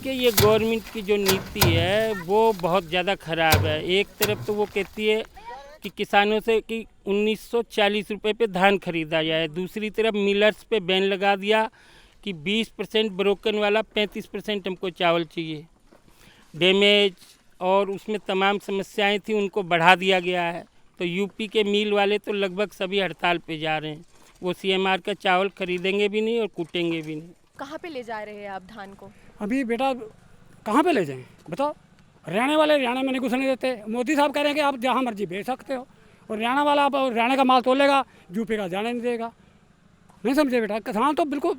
देखिए, ये गवर्नमेंट की जो नीति है वो बहुत ज़्यादा ख़राब है। एक तरफ तो वो कहती है कि किसानों से कि 1940 रुपये पे धान खरीदा जाए, दूसरी तरफ मिलर्स पे बैन लगा दिया कि 20% ब्रोकन वाला 35% हमको चावल चाहिए। डैमेज और उसमें तमाम समस्याएं थी, उनको बढ़ा दिया गया है। तो यूपी के मिल वाले तो लगभग सभी हड़ताल पे जा रहे हैं। वो सीएमआर का चावल खरीदेंगे भी नहीं और कूटेंगे भी नहीं। कहाँ पे ले जा रहे हैं आप धान को? अभी बेटा कहाँ पे ले जाएं बताओ। हरियाणा में नहीं घुसने देते। मोदी साहब कह रहे हैं कि आप जहाँ मर्जी बेच सकते हो, और हरियाणा वाला आप हरियाणा का माल तोलेगा, यूपी का जाने नहीं देगा। नहीं समझे बेटा, किसान तो बिल्कुल,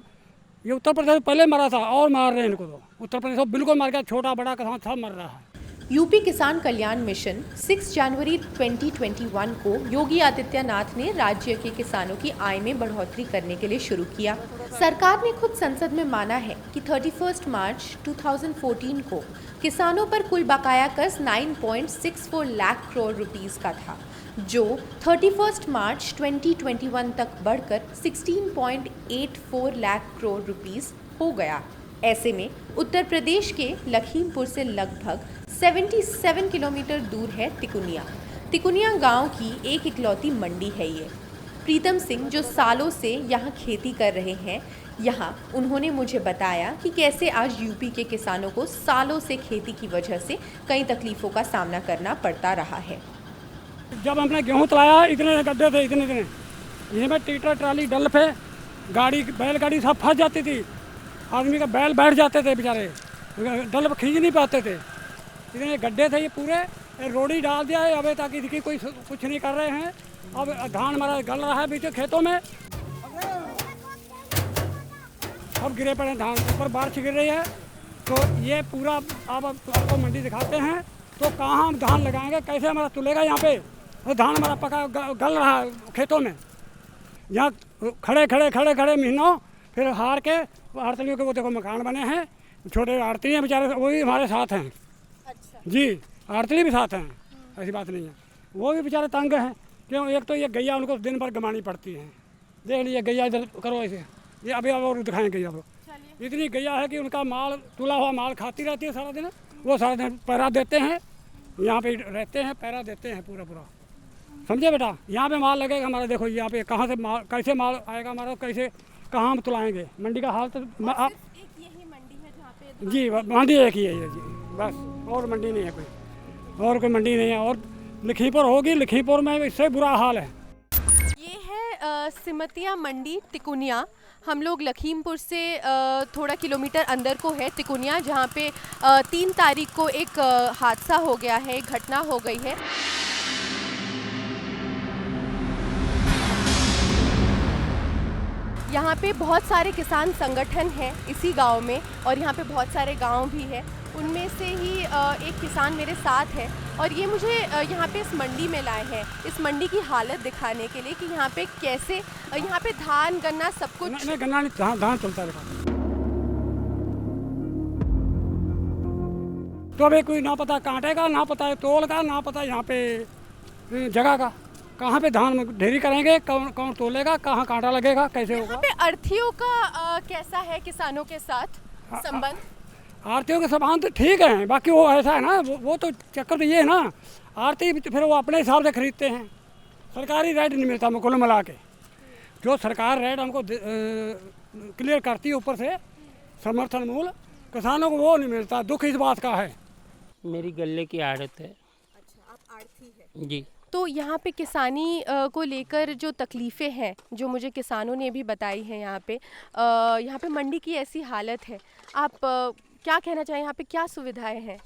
ये उत्तर प्रदेश पहले मरा था और मार रहे हैं इनको। तो उत्तर प्रदेश बिल्कुल मार गया, छोटा बड़ा किसान सब मर रहा है। यूपी किसान कल्याण मिशन 6 जनवरी 2021 को योगी आदित्यनाथ ने राज्य के किसानों की आय में बढ़ोतरी करने के लिए शुरू किया। सरकार ने खुद संसद में माना है कि 31 मार्च 2014 को किसानों पर कुल बकाया कर्ज 9.64 लाख करोड़ रुपीस का था, जो 31 मार्च 2021 तक बढ़कर 16.84 लाख करोड़ रुपीस हो गया। ऐसे में उत्तर प्रदेश के लखीमपुर से लगभग 77 किलोमीटर दूर है तिकुनिया। तिकुनिया गांव की एक इकलौती मंडी है ये। प्रीतम सिंह जो सालों से यहाँ खेती कर रहे हैं, यहाँ उन्होंने मुझे बताया कि कैसे आज यूपी के किसानों को सालों से खेती की वजह से कई तकलीफों का सामना करना पड़ता रहा है। जब हमने गेहूँ तलाया, इतने गड्ढे थे, इतने इसमें ट्रैक्टर ट्राली डल पे गाड़ी बैलगाड़ी सब फंस जाती थी। आदमी का बैल बैठ जाते थे बेचारे, डल खींच नहीं पाते थे, इतने गड्ढे थे। ये पूरे रोड़ी डाल दिया है अभी, ताकि इसकी कोई कुछ नहीं कर रहे हैं। अब धान हमारा गल रहा है बीच खेतों में, अब गिरे पड़े धान, ऊपर बारिश गिर रही है। तो ये पूरा आप आपको मंडी दिखाते हैं, तो कहाँ हम धान लगाएंगे, कैसे हमारा तुलेगा यहाँ पे। और धान हमारा पका गल रहा है खेतों में, यहाँ खड़े महीनों, फिर हार के आड़तियों के वो देखो मकान बने हैं, छोटे आड़ती हैं बेचारे, वो भी हमारे साथ हैं। अच्छा। जी, आड़ती भी साथ हैं, ऐसी बात नहीं है। वो भी बेचारे तंग हैं, क्यों, एक तो ये गैया उनको दिन भर गमानी पड़ती है। देख लीजिए गैया इधर करो ऐसे, ये अभी अब और दिखाएँ गैया को। इतनी गैया है कि उनका माल, तुला हुआ माल खाती रहती है सारा दिन। वो सारा दिन पैरा देते हैं, यहाँ पे रहते हैं, पैरा देते हैं पूरा। समझे बेटा, यहाँ पे माल लगेगा हमारा। देखो यहाँ पे कहाँ से माल, कैसे माल आएगा हमारा, कैसे कहाँ हम तुलाएंगे। मंडी का हाल तो आप एक यही मंडी है जहाँ पे जी, मंडी एक ही है ये जी, बस और मंडी नहीं है कोई, और कोई मंडी नहीं है। और लखीमपुर होगी, लखीमपुर में इससे बुरा हाल है। ये है सिमतिया मंडी तिकुनिया। हम लोग लखीमपुर से थोड़ा किलोमीटर अंदर को है तिकुनिया, जहाँ पे 3 तारीख को एक हादसा हो गया है, एक घटना हो गई है। यहाँ पे बहुत सारे किसान संगठन हैं इसी गांव में, और यहाँ पे बहुत सारे गांव भी हैं। उनमें से ही एक किसान मेरे साथ है, और ये मुझे यहाँ पे इस मंडी में लाए हैं, इस मंडी की हालत दिखाने के लिए कि यहाँ पे कैसे, यहाँ पे धान गन्ना सब कुछ। नहीं गन्ना नहीं, धान चलता है। तो अभी कोई ना पता कांटे का, ना पता है तोल का, ना पता यहाँ पे जगह का, कहाँ पे धान ढेरी करेंगे, कौन तोलेगा, कहाँ कांटा लगेगा, कैसे होगा। यहाँ पे अर्थियों का कैसा है किसानों के साथ संबंध? आरतियों के संबंध तो ठीक है, बाकी वो ऐसा है ना, वो तो चक्कर तो ये है ना, आरती फिर वो अपने हिसाब से खरीदते हैं। सरकारी रेट नहीं मिलता कुल मिला के। जो सरकार रेट हमको क्लियर करती है ऊपर से, समर्थन मूल्य, किसानों को वो नहीं मिलता। दुख इस बात का है। मेरी गल्ले की आड़त है। अच्छा, आप आढ़ती है जी। तो यहाँ पे किसानी को लेकर जो तकलीफ़ें हैं, जो मुझे किसानों ने भी बताई हैं, यहाँ पे मंडी की ऐसी हालत है, आप क्या कहना चाहें, यहाँ पे क्या सुविधाएं हैं?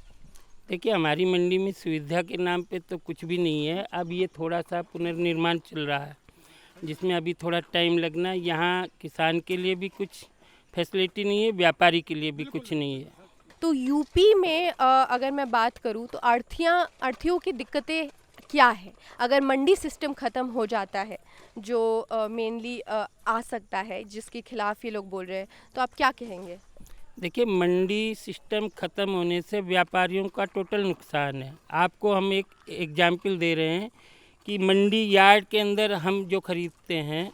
देखिए, हमारी मंडी में सुविधा के नाम पे तो कुछ भी नहीं है। अब ये थोड़ा सा पुनर्निर्माण चल रहा है, जिसमें अभी थोड़ा टाइम लगना। यहाँ किसान के लिए भी कुछ फैसिलिटी नहीं है, व्यापारी के लिए भी कुछ नहीं है। तो यूपी में अगर मैं बात करूँ तो आढ़तियों की दिक्कतें क्या है? अगर मंडी सिस्टम ख़त्म हो जाता है, जो मेनली आ सकता है, जिसके खिलाफ ये लोग बोल रहे हैं, तो आप क्या कहेंगे? देखिए, मंडी सिस्टम ख़त्म होने से व्यापारियों का टोटल नुकसान है। आपको हम एक एग्जाम्पल दे रहे हैं कि मंडी यार्ड के अंदर हम जो खरीदते हैं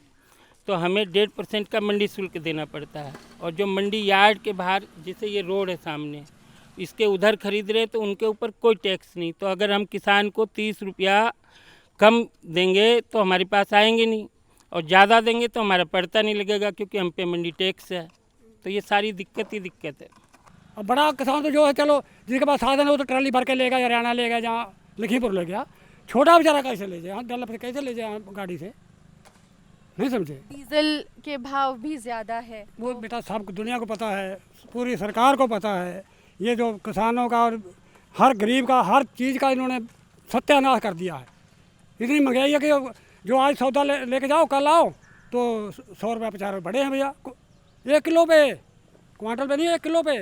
तो हमें 1.5% का मंडी शुल्क देना पड़ता है, और जो मंडी यार्ड के बाहर, जैसे ये रोड है सामने, इसके उधर खरीद रहे तो उनके ऊपर कोई टैक्स नहीं। तो अगर हम किसान को 30 रुपया कम देंगे तो हमारे पास आएंगे नहीं, और ज़्यादा देंगे तो हमारा पड़ता नहीं लगेगा, क्योंकि हम पे मंडी टैक्स है। तो ये सारी दिक्कत ही दिक्कत है। अब बड़ा किसान तो जो है चलो जिसके पास साधन है वो तो ट्राली भर के लेगा, हरियाणा लेगा, जहाँ लखीमपुर ले गया। छोटा बेचारा कैसे ले जाए, डल्ला पे कैसे ले जाए गाड़ी से, नहीं समझे। डीजल के भाव भी ज़्यादा है। वो बेटा सब दुनिया को पता है, पूरी सरकार को पता है। ये जो किसानों का और हर गरीब का हर चीज़ का इन्होंने सत्यानाश कर दिया है। इतनी महंगाई है कि जो आज सौदा लेके जाओ कल आओ तो 100 रुपये 50 रुपये बढ़े हैं भैया, 1 किलो पे, क्वांटल पे नहीं, 1 किलो पे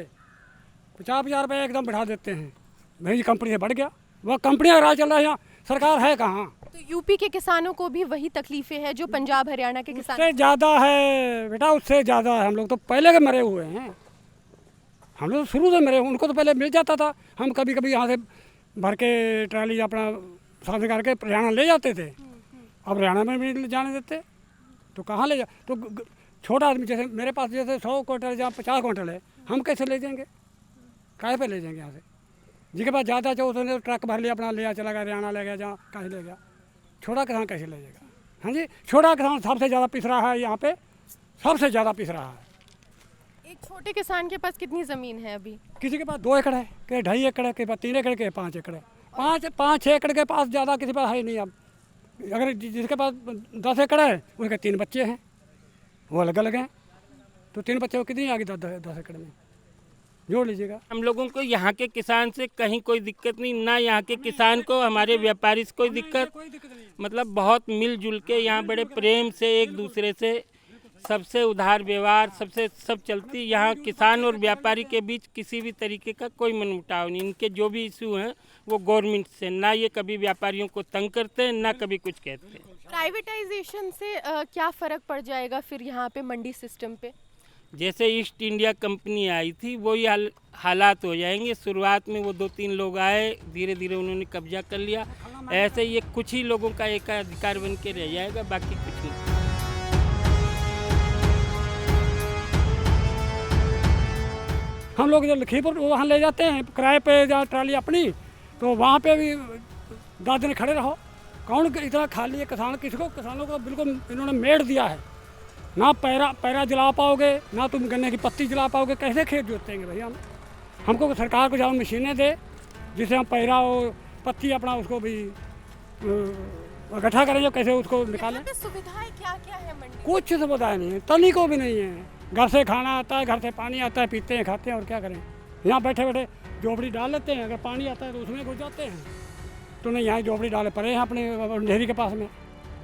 50-50 रुपये एकदम बढ़ा देते हैं। भाई कंपनी से बढ़ गया, वह कंपनियाँ राज चल रहा है, यहाँ सरकार है कहाँ। तो यूपी के किसानों को भी वही तकलीफें हैं जो पंजाब हरियाणा के किसान। उससे ज़्यादा है बेटा, उससे ज़्यादा है। हम लोग तो पहले के मरे हुए हैं, हम लोग तो शुरू से मरे हुए। उनको तो पहले मिल जाता था, हम कभी कभी यहाँ से भर के ट्राली अपना साधन करके हरियाणा ले जाते थे। अब हरियाणा में भी नहीं जाने देते, तो कहाँ ले जा। तो छोटा आदमी जैसे मेरे पास जैसे 100 क्विंटल या 50 क्विंटल है, हम कैसे ले जाएंगे, काहे पे ले जाएंगे यहाँ से। जिसके पास ज़्यादा चाहो उसने ट्रक भर लिया, अपना ले चला गया, हरियाणा ले गया, जहाँ कहीं ले गया। छोटा किसान कैसे ले जाएगा। हाँ जी, छोटा किसान सबसे ज़्यादा पिस रहा है, यहाँ पे सबसे ज़्यादा पिस रहा है। एक छोटे किसान के पास कितनी ज़मीन है अभी? किसी के पास 2 एकड़ है, के 2.5 एकड़ है, के पास 3 एकड़, के 5 एकड़ है। 5-6 एकड़ के पास ज़्यादा किसी पास है नहीं। अब अगर जिसके पास 10 एकड़ है उसके 3 बच्चे हैं, वो अलग अलग हैं, तो 3 बच्चे को कितनी आ गई 10 एकड़ में, जोड़ लीजिएगा। हम लोगों को यहाँ के किसान से कहीं कोई दिक्कत नहीं, ना यहाँ के किसान को हमारे व्यापारी से कोई दिक्कत। मतलब बहुत मिलजुल के यहाँ बड़े प्रेम से एक दूसरे से सबसे उधार व्यवहार सबसे सब चलती। यहाँ किसान और व्यापारी के बीच किसी भी तरीके का कोई मनमुटाव नहीं। इनके जो भी इशू हैं वो गवर्नमेंट से, ना ये कभी व्यापारियों को तंग करते हैं, ना कभी कुछ कहते हैं। प्राइवेटाइजेशन से क्या फ़र्क पड़ जाएगा फिर यहाँ पे मंडी सिस्टम पे? जैसे ईस्ट इंडिया कंपनी आई थी वही हालात हो जाएंगे। शुरुआत में वो 2-3 लोग आए, धीरे धीरे उन्होंने कब्जा कर लिया। ऐसे ये कुछ ही लोगों का एकाधिकार बन के रह जाएगा, बाकी कुछ नहीं। हम लोग जब लखीमपुर वहाँ ले जाते हैं किराए पे, जहाँ ट्राली अपनी, तो वहाँ पे भी 10 दिन खड़े रहो। कौन इतना खाली है किसान, किसानों को बिल्कुल इन्होंने मेड़ दिया है। ना पैरा जला पाओगे, ना तुम गन्ने की पत्ती जला पाओगे, कैसे खेत जोतेंगे भैया। हमको सरकार को जहाँ मशीनें दे जिससे हम पैरा और पत्ती अपना उसको भी इकट्ठा करें, जो कैसे उसको निकालें। सुविधाएं क्या क्या है मंडी? कुछ सुविधाएं नहीं है, तनी को भी नहीं है। घर से खाना आता है, घर से पानी आता है, पीते हैं, खाते हैं, और क्या करें। यहाँ बैठे बैठे झोपड़ी डाल लेते हैं, अगर पानी आता है तो उसमें घुस जाते हैं। तो नहीं, यहाँ झोपड़ी डाले पड़े हैं अपने ढेरी के पास में।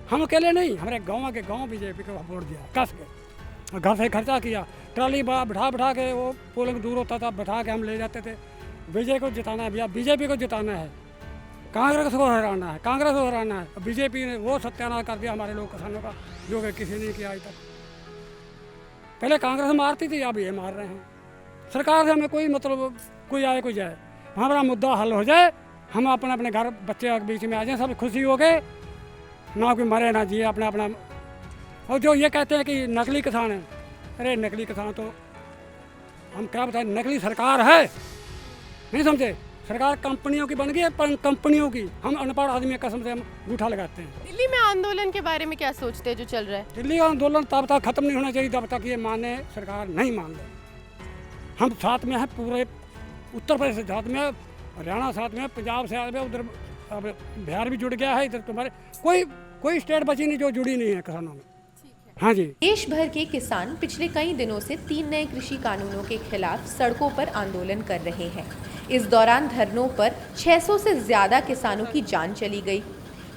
हम अकेले नहीं, हमारे गाँव बीजेपी को वोट दिया कस के, घर से खर्चा किया, ट्राली बैठा के, वो पोलिंग दूर होता था, बैठा के हम ले जाते थे। बीजेपी को जिताना है भैया, बीजेपी को जिताना है, कांग्रेस को हराना है, कांग्रेस को हराना है। बीजेपी ने वो सत्यानाश कर दिया हमारे लोग किसानों का, जो कि किसी ने किया आज तक। पहले कांग्रेस मारती थी, अब ये मार रहे हैं। सरकार से हमें कोई मतलब, कोई आए कोई जाए, हमारा मुद्दा हल हो जाए, हम अपने अपने घर बच्चे बीच में आ जाए, सब खुशी हो गए, ना कोई मरे ना जिए, अपना अपना। और जो ये कहते हैं कि नकली किसान है, अरे नकली किसान तो हम क्या बताएं, नकली सरकार है, नहीं समझे। सरकार कंपनियों की बन गई है, कंपनियों की। हम अनपढ़ आदमी कसम से हम अंगूठा लगाते हैं। दिल्ली में आंदोलन के बारे में क्या सोचते हैं जो चल रहा है? दिल्ली का आंदोलन तब तक खत्म नहीं होना चाहिए जब तक ये माने, सरकार नहीं मान ले। हम साथ में हैं, पूरे उत्तर प्रदेश साथ में, हरियाणा साथ में, पंजाब से में, उधर अब बिहार भी जुड़ गया है। इधर तुम्हारे कोई स्टेट बची नहीं जो जुड़ी नहीं है किसानों में। हाँ जी। देश भर के किसान पिछले कई दिनों से 3 नए कृषि कानूनों के खिलाफ सड़कों पर आंदोलन कर रहे हैं। इस दौरान धरनों पर 600 से ज़्यादा किसानों की जान चली गई।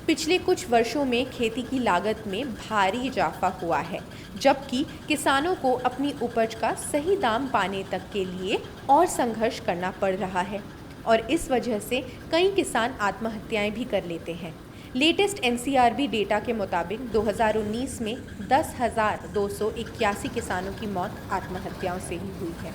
पिछले कुछ वर्षों में खेती की लागत में भारी इजाफा हुआ है, जबकि किसानों को अपनी उपज का सही दाम पाने तक के लिए और संघर्ष करना पड़ रहा है, और इस वजह से कई किसान आत्महत्याएं भी कर लेते हैं। लेटेस्ट NCRB डेटा के मुताबिक 2019 में 10,281 किसानों की मौत आत्महत्याओं से ही हुई है।